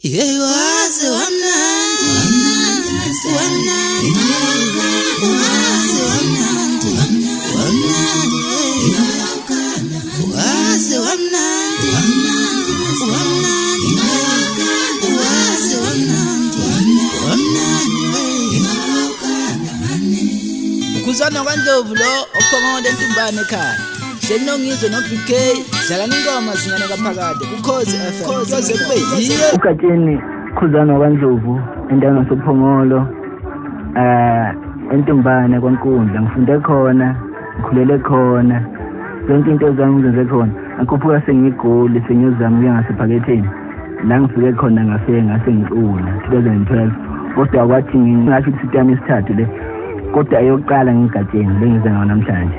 Wazi wamnandi, wamnandi, wazi wamnandi, wazi wamnandi, ukuzana kwaNdlovu lo ophongola entumbane ekhaya. Senongizwe no BK dlala ingoma zinyane kaphakade kuKhozi FM kuze kube yiyo uGatsheni khuzana kwaNdlovu endaweni sophongolo entumbane kwaNkundla ngifunde khona ngikhulele khona zonke into zami ngizenze khona akuphula sengigoli sengiyozama ukuya ngasephaketheni la ngifike khona ngafike ngase ngicula 2012 kodwa kwathi ngingasho ukuthi sitami isithathu le kodwa ayoqala ngiGatsheni lengize ngayo namhlanje.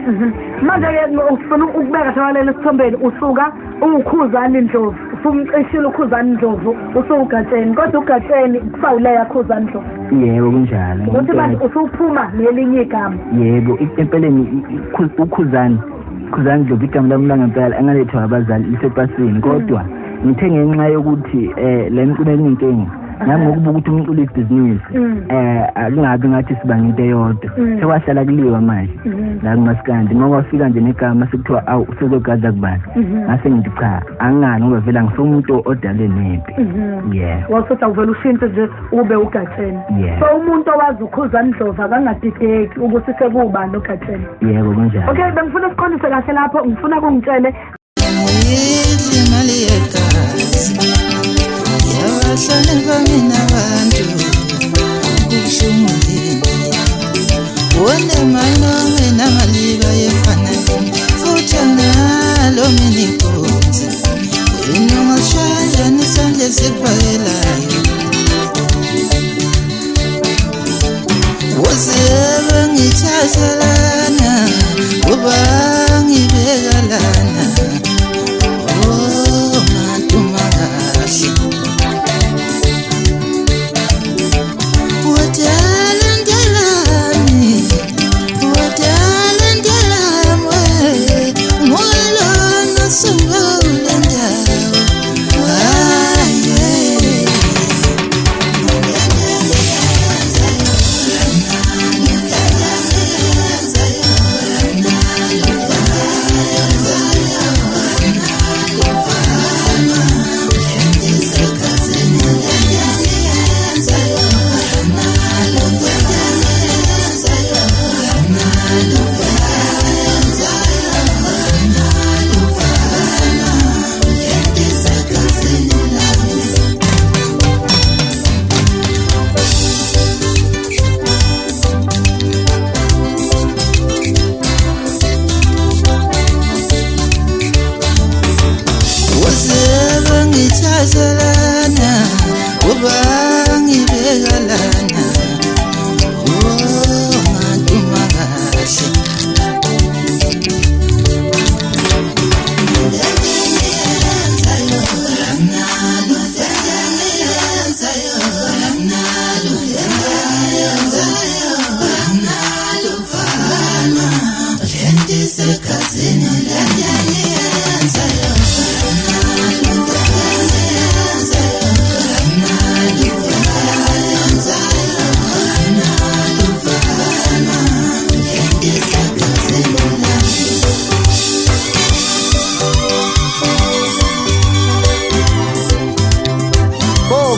Manje ke ufuna ukubeka shawalela esithombeni usuka ukhuzana Ndlovu ufumcishile ukhuzana Ndlovu usuGatsheni kodwa uGatsheni kusawuleya khuzana Ndlovu. Yebo kunjalo. Ukuthi manje usuphuma nelinye igama. Yebo empeleni ukhuzana Ndlovu igama lami langempela engalethwa abazali lisepasini kodwa ngithe ngenxa yokuthi le mculo eninkinga nami ngokubuka ukuthi umculo ibhizinisi akungabi ngathi sibanga into eyodwa sekwahlala kuliwa manje la kumaskandi ngoba ufika nje negama sekuthiwa awu usezogadla kubani ngase ngithi cha angani ngoba vela ngisomuntu odale nempi wasothi awuvela ushintshe nje ube uGatsheni so umuntu owazi ukhuzana Ndlovu akangadideki ukuthi sekubani uGatsheni. Yebo kunjalo. Okay bengifuna ukuqondise kahle lapho ngifuna ukungitshele imali yegazi yabahlali bami nabantu kushumulini wone malonge namaliba yefana futhi nalo minikunzi inongashaya nisandle siphakelayo wozebe ngithathelana kuba ngibekalana ngithathelana kuba ngibekalana ngaduma kahle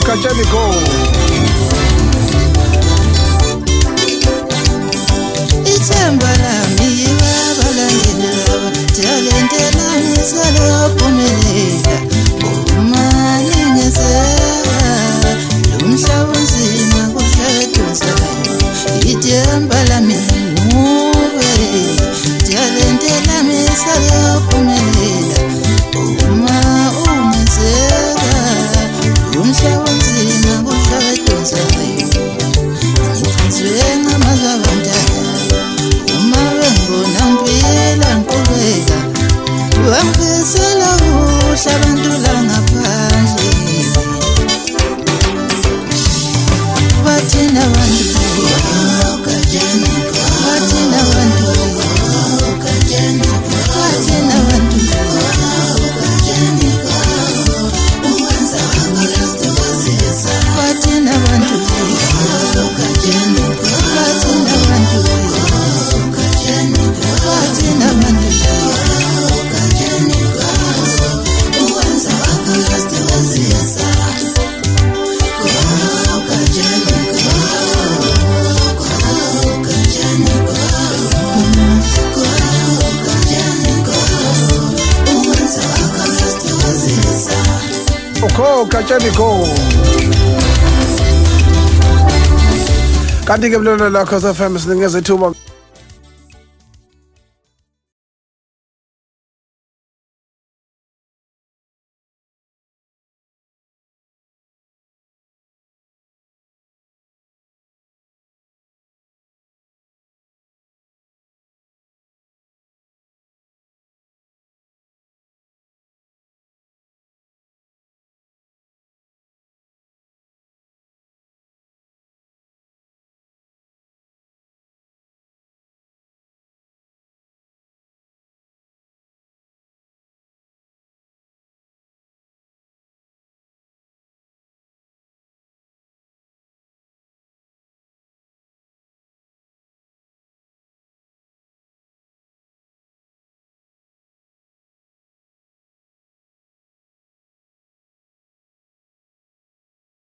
Gatsheni go. Ithemba lami yibabalangeni laba talente lami selophumelela uma ningezeka lomhlaba unzima kushedonzayo ithemba lami ngube talente lami selophumelela uma ungezeka lomhlaba unzima kushedonzayo ngicizwe ngamazabandana uma bengona mpila nqubeka wamphesela uhlaba go Gatsheni go kanti ke mlolo lakho FM sinikeza ithuba